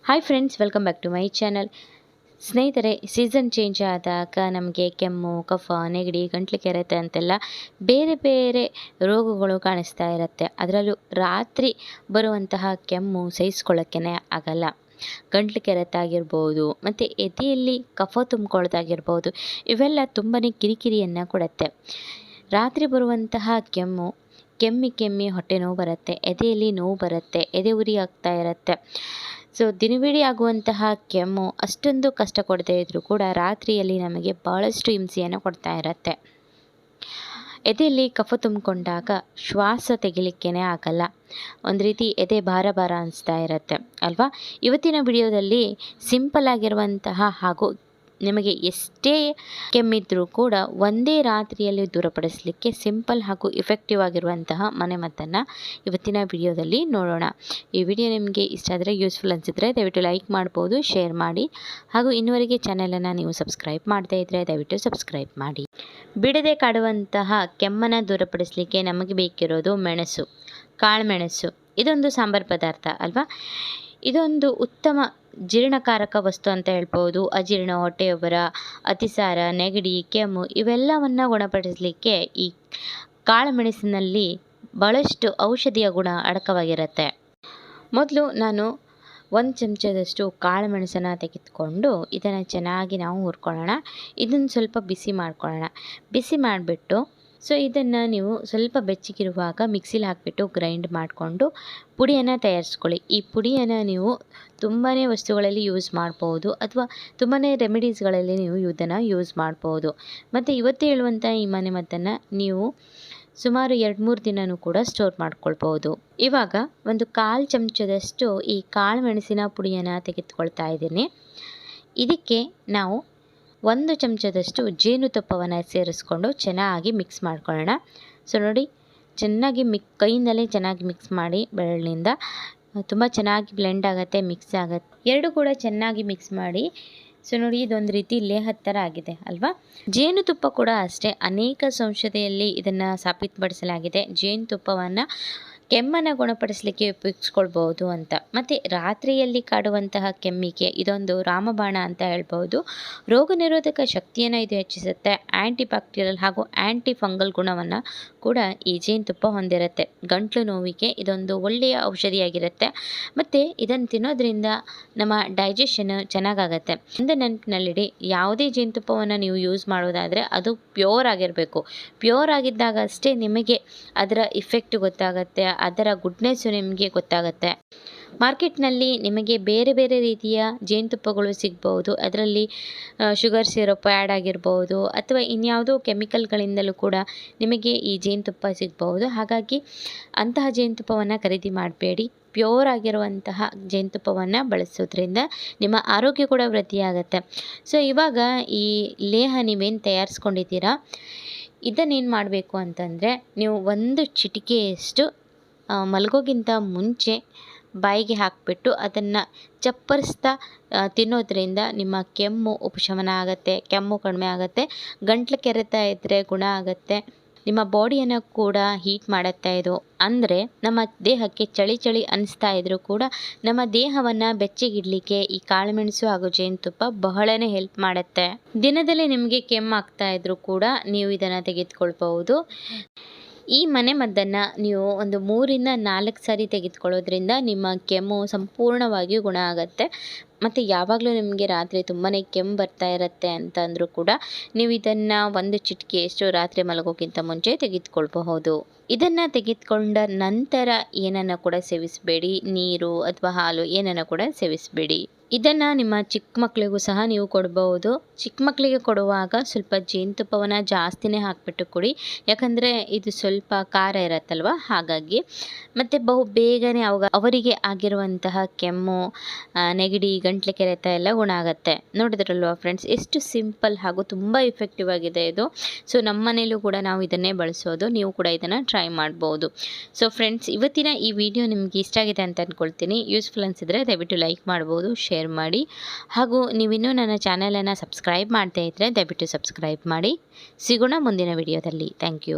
Hi friends, welcome back to my channel. ಸ್ನೇಹಿತರೆ, season change ಆದಾಗ ನಮಗೆ ಕೆಮ್ಮು, ಕಫ, ನೆಗಡಿ, ಗಂಟ್ಲು ಕೆರೆತ ಅಂತೆಲ್ಲ ಬೇರೆ ಬೇರೆ ರೋಗಗಳು ಕಾಣಿಸ್ತಾ ಇರುತ್ತೆ. ಅದರಲ್ಲೂ ರಾತ್ರಿ ಬರುವಂತಹ ಕೆಮ್ಮು ಸಹಿಸ್ಕೊಳ್ಳೋಕ್ಕೇ ಆಗಲ್ಲ. ಗಂಟ್ಲು ಕೆರೆತ ಆಗಿರ್ಬೋದು, ಮತ್ತು ಎದೆಯಲ್ಲಿ ಕಫ ತುಂಬಿಕೊಳ್ಳೋದಾಗಿರ್ಬೋದು, ಇವೆಲ್ಲ ತುಂಬಾ ಕಿರಿಕಿರಿಯನ್ನು ಕೊಡುತ್ತೆ. ರಾತ್ರಿ ಬರುವಂತಹ ಕೆಮ್ಮಿ ಹೊಟ್ಟೆ ನೋವು ಬರುತ್ತೆ, ಎದೆಯಲ್ಲಿ ನೋವು ಬರುತ್ತೆ, ಎದೆ ಉರಿ ಆಗ್ತಾ ಇರುತ್ತೆ. ಸೊ ದಿನವಿಡೀ ಆಗುವಂತಹ ಕೆಮ್ಮು ಅಷ್ಟೊಂದು ಕಷ್ಟ ಕೊಡದೇ ಇದ್ದರೂ ಕೂಡ ರಾತ್ರಿಯಲ್ಲಿ ನಮಗೆ ಭಾಳಷ್ಟು ಹಿಂಸೆಯನ್ನು ಕೊಡ್ತಾ ಇರುತ್ತೆ. ಎದೆಯಲ್ಲಿ ಕಫ ತುಂಬಿಕೊಂಡಾಗ ಶ್ವಾಸ ತೆಗಿಲಿಕ್ಕೇ ಆಗಲ್ಲ. ಒಂದು ರೀತಿ ಎದೆ ಭಾರ ಭಾರ ಅನಿಸ್ತಾ ಇರುತ್ತೆ ಅಲ್ವಾ. ಇವತ್ತಿನ ವಿಡಿಯೋದಲ್ಲಿ ಸಿಂಪಲ್ ಆಗಿರುವಂತಹ ಹಾಗೂ ನಿಮಗೆ ಎಷ್ಟೇ ಕೆಮ್ಮಿದ್ರೂ ಕೂಡ ಒಂದೇ ರಾತ್ರಿಯಲ್ಲಿ ದೂರಪಡಿಸಲಿಕ್ಕೆ ಸಿಂಪಲ್ ಹಾಗೂ ಇಫೆಕ್ಟಿವ್ ಆಗಿರುವಂತಹ ಮನೆಮದ್ದನ್ನು ಇವತ್ತಿನ ವಿಡಿಯೋದಲ್ಲಿ ನೋಡೋಣ. ಈ ವಿಡಿಯೋ ನಿಮಗೆ ಇಷ್ಟ ಆದರೆ, ಯೂಸ್ಫುಲ್ ಅನಿಸಿದರೆ ದಯವಿಟ್ಟು ಲೈಕ್ ಮಾಡ್ಬೋದು, ಶೇರ್ ಮಾಡಿ. ಹಾಗೂ ಇನ್ನುವರೆಗೆ ಚಾನಲನ್ನು ನೀವು ಸಬ್ಸ್ಕ್ರೈಬ್ ಮಾಡದೇ ಇದ್ದರೆ ದಯವಿಟ್ಟು ಸಬ್ಸ್ಕ್ರೈಬ್ ಮಾಡಿ. ಬಿಡದೆ ಕಾಡುವಂತಹ ಕೆಮ್ಮನ್ನು ದೂರಪಡಿಸಲಿಕ್ಕೆ ನಮಗೆ ಬೇಕಿರೋದು ಮೆಣಸು, ಕಾಳುಮೆಣಸು. ಇದೊಂದು ಸಾಂಬಾರು ಪದಾರ್ಥ ಅಲ್ವಾ. ಇದೊಂದು ಉತ್ತಮ ಜೀರ್ಣಕಾರಕ ವಸ್ತು ಅಂತ ಹೇಳ್ಬೋದು. ಅಜೀರ್ಣ, ಹೊಟ್ಟೆಯೊಬ್ಬರ, ಅತಿಸಾರ, ನೆಗಡಿ, ಕೆಮ್ಮು ಇವೆಲ್ಲವನ್ನು ಗುಣಪಡಿಸಲಿಕ್ಕೆ ಈ ಕಾಳುಮೆಣಸಿನಲ್ಲಿ ಭಾಳಷ್ಟು ಔಷಧಿಯ ಗುಣ ಅಡಕವಾಗಿರುತ್ತೆ. ಮೊದಲು ನಾನು 1 ಚಮಚದಷ್ಟು ಕಾಳುಮೆಣಸನ್ನು ತೆಗೆದುಕೊಂಡು ಇದನ್ನು ಚೆನ್ನಾಗಿ ನಾವು ಹುರ್ಕೊಳ್ಳೋಣ. ಇದನ್ನು ಸ್ವಲ್ಪ ಬಿಸಿ ಮಾಡ್ಕೊಳ್ಳೋಣ. ಬಿಸಿ ಮಾಡಿಬಿಟ್ಟು ಇದನ್ನು ನೀವು ಸ್ವಲ್ಪ ಬೆಚ್ಚಗಿರುವಾಗ ಮಿಕ್ಸಿಲಿ ಹಾಕಿಬಿಟ್ಟು ಗ್ರೈಂಡ್ ಮಾಡಿಕೊಂಡು ಪುಡಿಯನ್ನು ತಯಾರಿಸ್ಕೊಳ್ಳಿ. ಈ ಪುಡಿಯನ್ನು ನೀವು ತುಂಬಾ ವಸ್ತುಗಳಲ್ಲಿ ಯೂಸ್ ಮಾಡ್ಬೋದು, ಅಥವಾ ತುಂಬಾ ರೆಮಿಡೀಸ್ಗಳಲ್ಲಿ ನೀವು ಇದನ್ನು ಯೂಸ್ ಮಾಡ್ಬೋದು. ಮತ್ತು ಇವತ್ತು ಹೇಳುವಂಥ ಈ ಮನೆಮದ್ದನ್ನು ನೀವು ಸುಮಾರು 2-3 ದಿನವೂ ಕೂಡ ಸ್ಟೋರ್ ಮಾಡ್ಕೊಳ್ಬೋದು. ಇವಾಗ ಒಂದು 1/4 ಚಮಚದಷ್ಟು ಈ ಕಾಳು ಮೆಣಸಿನ ಪುಡಿಯನ್ನು ತೆಗೆದುಕೊಳ್ತಾ ಇದ್ದೀನಿ. ಇದಕ್ಕೆ ನಾವು 1 ಚಮಚದಷ್ಟು ಜೇನುತುಪ್ಪವನ್ನು ಸೇರಿಸ್ಕೊಂಡು ಚೆನ್ನಾಗಿ ಮಿಕ್ಸ್ ಮಾಡ್ಕೊಳ್ಳೋಣ. ಸೊ ನೋಡಿ, ಚೆನ್ನಾಗಿ ಕೈಯಿಂದಲೇ ಚೆನ್ನಾಗಿ ಮಿಕ್ಸ್ ಮಾಡಿ, ಬೆರಳಿನಿಂದ ತುಂಬ ಚೆನ್ನಾಗಿ ಬ್ಲೆಂಡ್ ಆಗುತ್ತೆ, ಮಿಕ್ಸ್ ಆಗುತ್ತೆ. ಎರಡು ಕೂಡ ಚೆನ್ನಾಗಿ ಮಿಕ್ಸ್ ಮಾಡಿ. ಸೊ ನೋಡಿ, ಇದೊಂದು ರೀತಿ ಲೇಹದ ಥರ ಆಗಿದೆ ಅಲ್ವಾ. ಜೇನುತುಪ್ಪ ಕೂಡ ಅಷ್ಟೇ, ಅನೇಕ ಸಂಶೋಧನೆಯಲ್ಲಿ ಇದನ್ನು ಸಾಬೀತುಪಡಿಸಲಾಗಿದೆ. ಜೇನುತುಪ್ಪವನ್ನು ಕೆಮ್ಮನ್ನು ಗುಣಪಡಿಸಲಿಕ್ಕೆ ಉಪಯೋಗಿಸ್ಕೊಳ್ಬೋದು ಅಂತ. ಮತ್ತು ರಾತ್ರಿಯಲ್ಲಿ ಕಾಡುವಂತಹ ಕೆಮ್ಮಿಗೆ ಇದೊಂದು ರಾಮಬಾಣ ಅಂತ ಹೇಳ್ಬೋದು. ರೋಗ ನಿರೋಧಕ ಶಕ್ತಿಯನ್ನು ಇದು ಹೆಚ್ಚಿಸುತ್ತೆ. ಆ್ಯಂಟಿ ಬ್ಯಾಕ್ಟೀರಿಯಲ್ ಹಾಗೂ ಆ್ಯಂಟಿ ಫಂಗಲ್ ಗುಣವನ್ನು ಕೂಡ ಈ ಜೇನುತುಪ್ಪ ಹೊಂದಿರುತ್ತೆ. ಗಂಟ್ಲು ನೋವಿಗೆ ಇದೊಂದು ಒಳ್ಳೆಯ ಔಷಧಿಯಾಗಿರುತ್ತೆ. ಮತ್ತು ಇದನ್ನು ತಿನ್ನೋದ್ರಿಂದ ನಮ್ಮ ಡೈಜೆಷನ್ ಚೆನ್ನಾಗಾಗತ್ತೆ. ಒಂದು ನೆನಪಿನಲ್ಲಿಡಿ, ಯಾವುದೇ ಜೇನುತುಪ್ಪವನ್ನು ನೀವು ಯೂಸ್ ಮಾಡೋದಾದರೆ ಅದು ಪ್ಯೂರ್ ಆಗಿರಬೇಕು. ಪ್ಯೂರ್ ಆಗಿದ್ದಾಗ ಅಷ್ಟೇ ನಿಮಗೆ ಅದರ ಇಫೆಕ್ಟ್ ಗೊತ್ತಾಗುತ್ತೆ, ಅದರ ಗುಡ್ನೆಸ್ಸು ನಿಮಗೆ ಗೊತ್ತಾಗುತ್ತೆ. ಮಾರ್ಕೆಟ್ನಲ್ಲಿ ನಿಮಗೆ ಬೇರೆ ಬೇರೆ ರೀತಿಯ ಜೇನುತುಪ್ಪಗಳು ಸಿಗ್ಬೋದು. ಅದರಲ್ಲಿ ಶುಗರ್ ಸಿರಪ್ ಆ್ಯಡ್ ಆಗಿರ್ಬೋದು, ಅಥವಾ ಇನ್ಯಾವುದೋ ಕೆಮಿಕಲ್ಗಳಿಂದಲೂ ಕೂಡ ನಿಮಗೆ ಈ ಜೇನುತುಪ್ಪ ಸಿಗ್ಬೋದು. ಹಾಗಾಗಿ ಅಂತಹ ಜೇನುತುಪ್ಪವನ್ನು ಖರೀದಿ ಮಾಡಬೇಡಿ. ಪ್ಯೂರ್ ಆಗಿರುವಂತಹ ಜೇನುತುಪ್ಪವನ್ನು ಬಳಸೋದ್ರಿಂದ ನಿಮ್ಮ ಆರೋಗ್ಯ ಕೂಡ ವೃದ್ಧಿಯಾಗುತ್ತೆ. ಸೊ ಇವಾಗ ಈ ಲೇಹ ನೀವೇನು ತಯಾರಿಸ್ಕೊಂಡಿದ್ದೀರಾ, ಇದನ್ನೇನು ಮಾಡಬೇಕು ಅಂತಂದರೆ, ನೀವು 1 ಚಿಟಿಕೆಯಷ್ಟು ಮಲಗೋಕ್ಕಿಂತ ಮುಂಚೆ ಬಾಯಿಗೆ ಹಾಕಿಬಿಟ್ಟು ಅದನ್ನು ಚಪ್ಪರಿಸ್ತಾ ತಿನ್ನೋದ್ರಿಂದ ನಿಮ್ಮ ಕೆಮ್ಮು ಉಪಶಮನ ಆಗುತ್ತೆ, ಕೆಮ್ಮು ಕಡಿಮೆ ಆಗುತ್ತೆ, ಗಂಟ್ಲು ಕೆರೆತ ಇದ್ದರೆ ಗುಣ ಆಗುತ್ತೆ. ನಿಮ್ಮ ಬಾಡಿಯನ್ನು ಕೂಡ ಹೀಟ್ ಮಾಡುತ್ತೆ ಇದು. ಅಂದರೆ ನಮ್ಮ ದೇಹಕ್ಕೆ ಚಳಿ ಅನಿಸ್ತಾ ಇದ್ದರೂ ಕೂಡ ನಮ್ಮ ದೇಹವನ್ನು ಬೆಚ್ಚಗಿಡಲಿಕ್ಕೆ ಈ ಕಾಳುಮೆಣಸು ಹಾಗೂ ಜೇನುತುಪ್ಪ ಬಹಳನೇ ಹೆಲ್ಪ್ ಮಾಡುತ್ತೆ. ದಿನದಲ್ಲಿ ನಿಮಗೆ ಕೆಮ್ಮು ಆಗ್ತಾ ಇದ್ದರೂ ಕೂಡ ನೀವು ಇದನ್ನು ತೆಗೆದುಕೊಳ್ಬಹುದು. ಈ ಮನೆಮದ್ದನ್ನು ನೀವು ಒಂದು 3-4 ಸಾರಿ ತೆಗೆದುಕೊಳ್ಳೋದ್ರಿಂದ ನಿಮ್ಮ ಕೆಮ್ಮು ಸಂಪೂರ್ಣವಾಗಿ ಗುಣ ಆಗುತ್ತೆ. ಮತ್ತು ಯಾವಾಗಲೂ ನಿಮಗೆ ರಾತ್ರಿ ತುಂಬಾ ಕೆಮ್ಮು ಬರ್ತಾ ಇರುತ್ತೆ ಅಂತಂದರೂ ಕೂಡ ನೀವು ಇದನ್ನು 1 ಚಿಟಿಕೆಯಷ್ಟು ರಾತ್ರಿ ಮಲಗೋಕ್ಕಿಂತ ಮುಂಚೆ ತೆಗೆದುಕೊಳ್ಬಹುದು. ಇದನ್ನು ತೆಗೆದುಕೊಂಡ ನಂತರ ಏನನ್ನು ಕೂಡ ಸೇವಿಸಬೇಡಿ, ನೀರು ಅಥವಾ ಹಾಲು ಏನನ್ನು ಕೂಡ ಸೇವಿಸಬೇಡಿ. ಇದನ್ನು ನಿಮ್ಮ ಚಿಕ್ಕ ಮಕ್ಕಳಿಗೂ ಸಹ ನೀವು ಕೊಡಬಹುದು. ಚಿಕ್ಕ ಮಕ್ಕಳಿಗೆ ಕೊಡುವಾಗ ಸ್ವಲ್ಪ ಜೇನುತುಪ್ಪವನ್ನು ಜಾಸ್ತಿನೇ ಹಾಕಿಬಿಟ್ಟು ಕೊಡಿ, ಯಾಕಂದರೆ ಇದು ಸ್ವಲ್ಪ ಖಾರ ಇರತ್ತಲ್ವ, ಹಾಗಾಗಿ. ಮತ್ತು ಬಹು ಬೇಗನೆ ಅವರಿಗೆ ಆಗಿರುವಂತಹ ಕೆಮ್ಮು, ನೆಗಡಿ, ಗಂಟ್ಲು ಕೆರೆತ ಎಲ್ಲ ಗುಣ ಆಗುತ್ತೆ. ನೋಡಿದ್ರಲ್ವ ಫ್ರೆಂಡ್ಸ್, ಎಷ್ಟು ಸಿಂಪಲ್ ಹಾಗೂ ತುಂಬ ಇಫೆಕ್ಟಿವ್ ಆಗಿದೆ ಇದು. ಸೊ ನಮ್ಮ ಮನೇಲೂ ಕೂಡ ನಾವು ಇದನ್ನೇ ಬಳಸೋದು, ನೀವು ಕೂಡ ಇದನ್ನು ಟ್ರೈ ಮಾಡ್ಬೋದು. ಸೊ ಫ್ರೆಂಡ್ಸ್, ಇವತ್ತಿನ ಈ ವಿಡಿಯೋ ನಿಮಗೆ ಇಷ್ಟ ಆಗಿದೆ ಅಂತ ಅಂದ್ಕೊಳ್ತೀನಿ. ಯೂಸ್ಫುಲ್ ಅನಿಸಿದರೆ ದಯವಿಟ್ಟು ಲೈಕ್ ಮಾಡ್ಬೋದು, ಶೇರ್ ಮಾಡಿ. ಹಾಗೂ ನೀವಿನ್ನೂ ನನ್ನ ಚಾನಲನ್ನು ಸಬ್ಸ್ಕ್ರೈಬ್ ಮಾಡದೇ ಇದ್ದರೆ ದಯವಿಟ್ಟು ಸಬ್ಸ್ಕ್ರೈಬ್ ಮಾಡಿ. ಸಿಗೋಣ ಮುಂದಿನ ವಿಡಿಯೋದಲ್ಲಿ. Thank you.